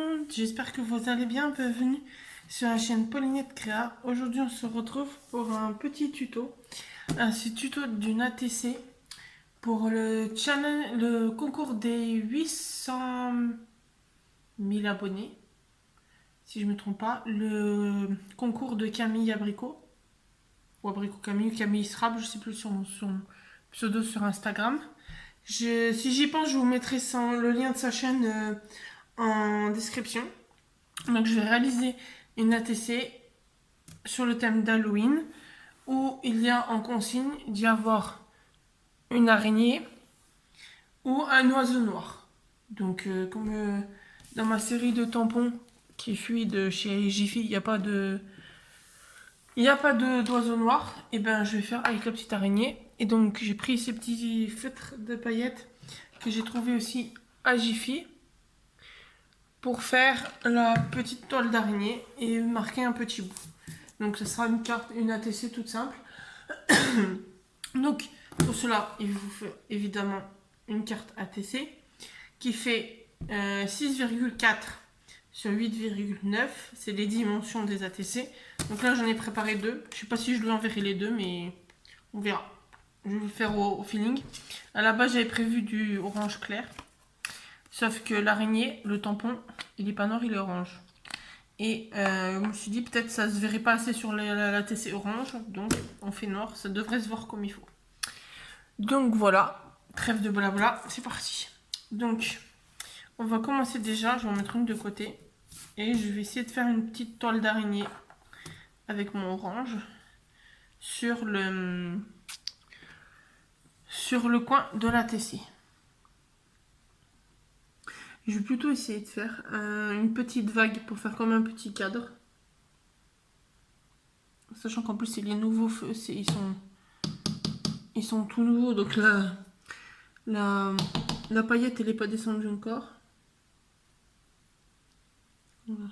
monde, j'espère que vous allez bien, bienvenue sur la chaîne Paulinette Créa. Aujourd'hui on se retrouve pour un petit tuto, un tuto d'une ATC pour le concours des 800 000 abonnés, si je ne me trompe pas, le concours de Camille Abricot, ou Abricot Camille, Camille Srab, je sais plus son pseudo sur Instagram. Si j'y pense, je vous mettrai le lien de sa chaîne en description. Donc je vais réaliser une ATC sur le thème d'Halloween où il y a en consigne d'y avoir une araignée ou un oiseau noir. Donc comme dans ma série de tampons qui fuit de chez Jiffy, il n'y a pas d'oiseau noir, et ben je vais faire avec la petite araignée. Et donc j'ai pris ces petits feutres de paillettes que j'ai trouvé aussi à Jiffy pour faire la petite toile d'araignée et marquer un petit bout. Donc ce sera une ATC toute simple. Donc pour cela, il vous faut évidemment une carte ATC qui fait 6,4 sur 8,9. C'est les dimensions des ATC. Donc là j'en ai préparé deux. Je ne sais pas si je lui enverrai les deux, mais on verra. Je vais le faire au feeling. À la base j'avais prévu du orange clair. Sauf que l'araignée, le tampon, il est pas noir, il est orange. Et je me suis dit peut-être ça se verrait pas assez sur la TC orange. Donc on fait noir, ça devrait se voir comme il faut. Donc voilà, trêve de blabla, c'est parti. Donc on va commencer déjà, je vais en mettre une de côté. Et je vais essayer de faire une petite toile d'araignée avec mon orange sur le coin de la TC. Je vais plutôt essayer de faire une petite vague pour faire comme un petit cadre. Sachant qu'en plus c'est les nouveaux feux, ils sont tout nouveaux, donc la paillette elle n'est pas descendue encore. Voilà.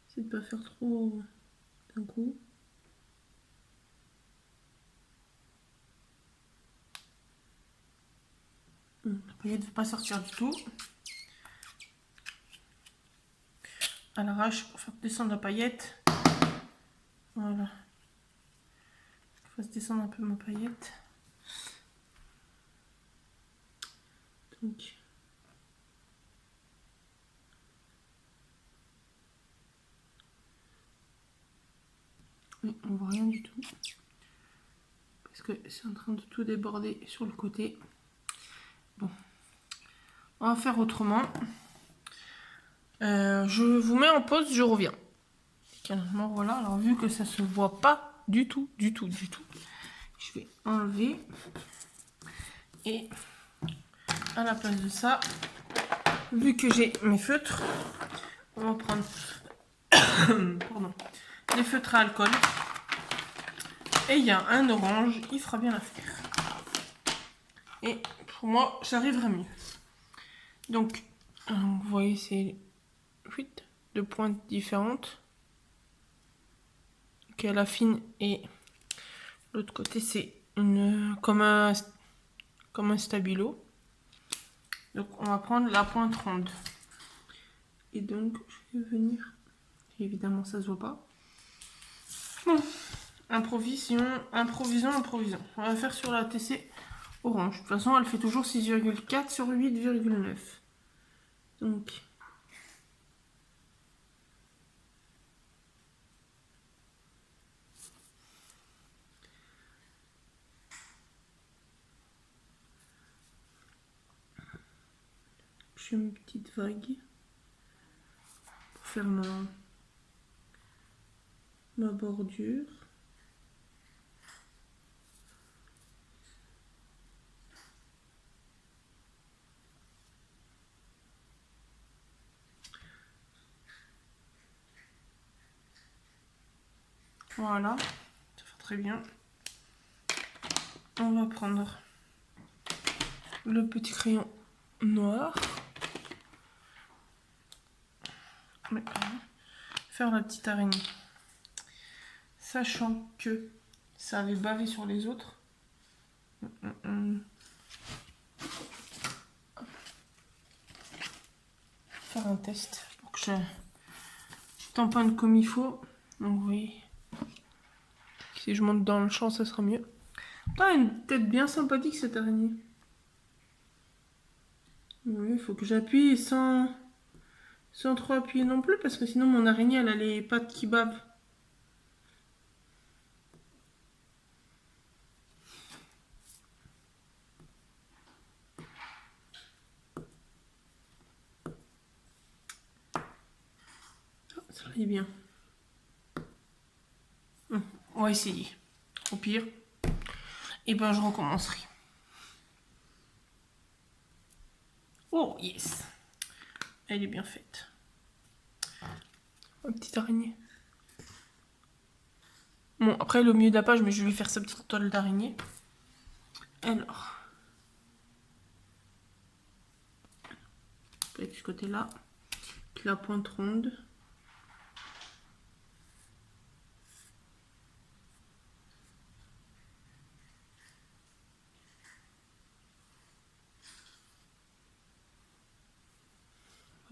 J'essaie de pas faire trop d'un coup. La paillette ne veut pas sortir du tout. À l'arrache pour faire descendre la paillette. Voilà. Je fasse descendre un peu ma paillette. Donc. Oui, on voit rien du tout. Parce que c'est en train de tout déborder sur le côté. Bon. On va faire autrement. Je vous mets en pause, je reviens. Carrément, voilà. Alors vu que ça se voit pas du tout, je vais enlever. Et à la place de ça, vu que j'ai mes feutres, on va prendre pardon, des feutres à alcool. Et il y a un orange, il fera bien l'affaire. Et pour moi, j'arriverai mieux. Donc, vous voyez, c'est 8 de pointes différentes. Donc, la fine et l'autre côté, c'est comme un stabilo. Donc, on va prendre la pointe ronde. Et donc, je vais venir. Évidemment, ça se voit pas. Bon, improvisons. On va faire sur la TC orange. De toute façon, elle fait toujours 6,4 sur 8,9. Donc, je fais une petite vague pour faire ma bordure. Voilà, ça fait très bien. On va prendre le petit crayon noir. Faire la petite araignée. Sachant que ça avait bavé sur les autres. Faire faire un test pour que je tamponne comme il faut. Donc vous voyez, si je monte dans le champ, ça sera mieux. Ah, une tête bien sympathique cette araignée. Oui, il faut que j'appuie sans trop appuyer non plus, parce que sinon mon araignée elle a les pattes qui bavent. Ça est bien. On va essayer. Au pire, et ben je recommencerai. Oh yes, elle est bien faite. Ma petite araignée. Bon, après le milieu de la page, mais je vais faire sa petite toile d'araignée. Alors, avec ce côté-là, la pointe ronde.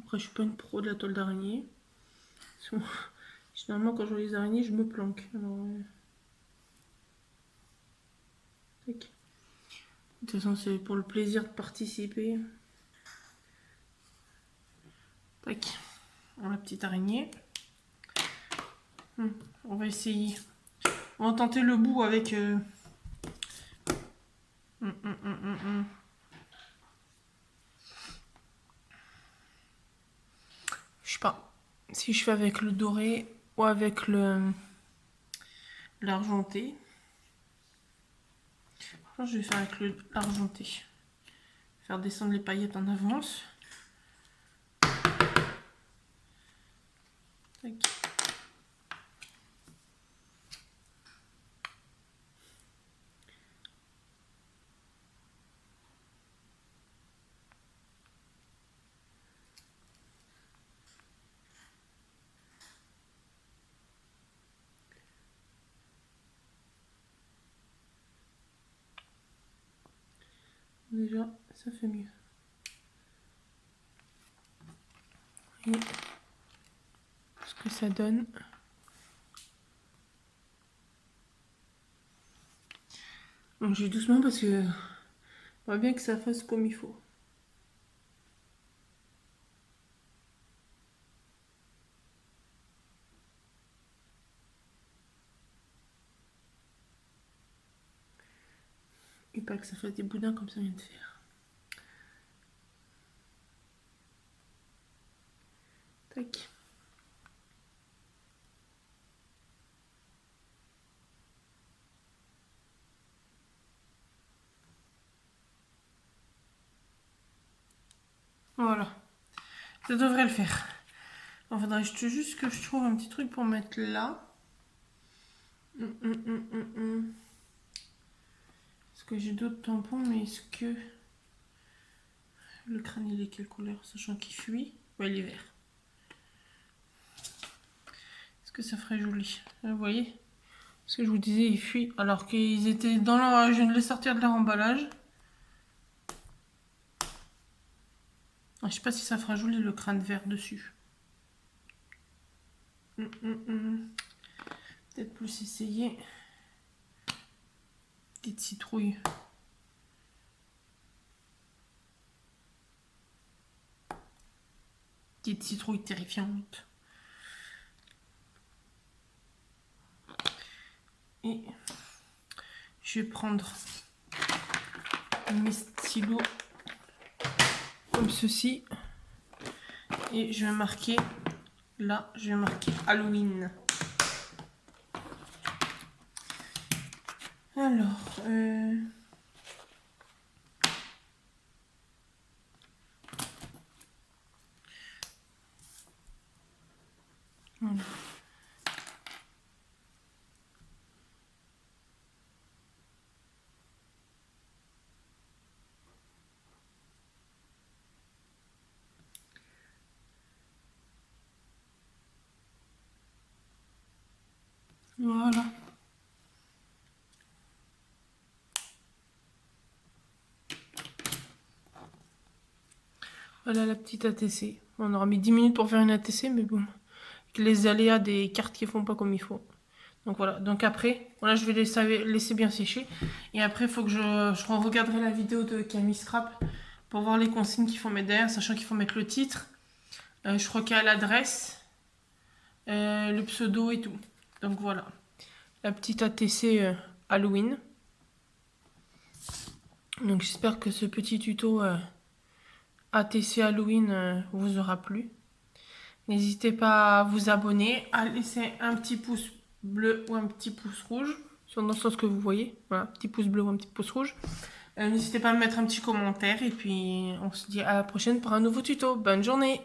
Après, je suis pas une pro de la toile d'araignée. Généralement, quand je vois les araignées, je me planque. Alors, tac. De toute façon, c'est pour le plaisir de participer. Tac. Alors, la petite araignée. On va essayer. On va tenter le bout avec... Je sais pas si je fais avec le doré ou avec l'argenté. Je vais faire avec l'argenté. Faire descendre les paillettes en avance. Tac. Déjà, ça fait mieux. Et ce que ça donne. Donc, je vais doucement parce que on va bien que ça fasse comme il faut. Et pas que ça fasse des boudins comme ça vient de faire. Tac. Voilà. Ça devrait le faire. Il faudrait juste que je trouve un petit truc pour mettre là. Est-ce que j'ai d'autres tampons, mais est-ce que le crâne il est quelle couleur, sachant qu'il fuit? Ouais, il est vert. Est-ce que ça ferait joli? Vous voyez? Parce que je vous disais, ils fuient alors qu'ils étaient dans leur... Je viens de les sortir de leur emballage. Je sais pas si ça fera joli le crâne vert dessus. Peut-être plus essayer. Petite citrouille. Petite citrouille terrifiante. Et je vais prendre mes stylos comme ceci. Et je vais marquer, là, je vais marquer Halloween. Alors, voilà. Voilà. Voilà la petite ATC. On aura mis 10 minutes pour faire une ATC, mais bon. Avec les aléas des cartes qui font pas comme il faut. Donc voilà. Donc après, voilà, je vais laisser bien sécher. Et après, il faut que je regarderai la vidéo de Camille Scrap pour voir les consignes qu'il faut mettre derrière, sachant qu'il faut mettre le titre. Je crois qu'il y a l'adresse, le pseudo et tout. Donc voilà. La petite ATC Halloween. Donc j'espère que ce petit tuto ATC Halloween vous aura plu. N'hésitez pas à vous abonner, à laisser un petit pouce bleu ou un petit pouce rouge, dans le sens que vous voyez. Voilà, petit pouce bleu ou un petit pouce rouge. N'hésitez pas à me mettre un petit commentaire et puis on se dit à la prochaine pour un nouveau tuto. Bonne journée!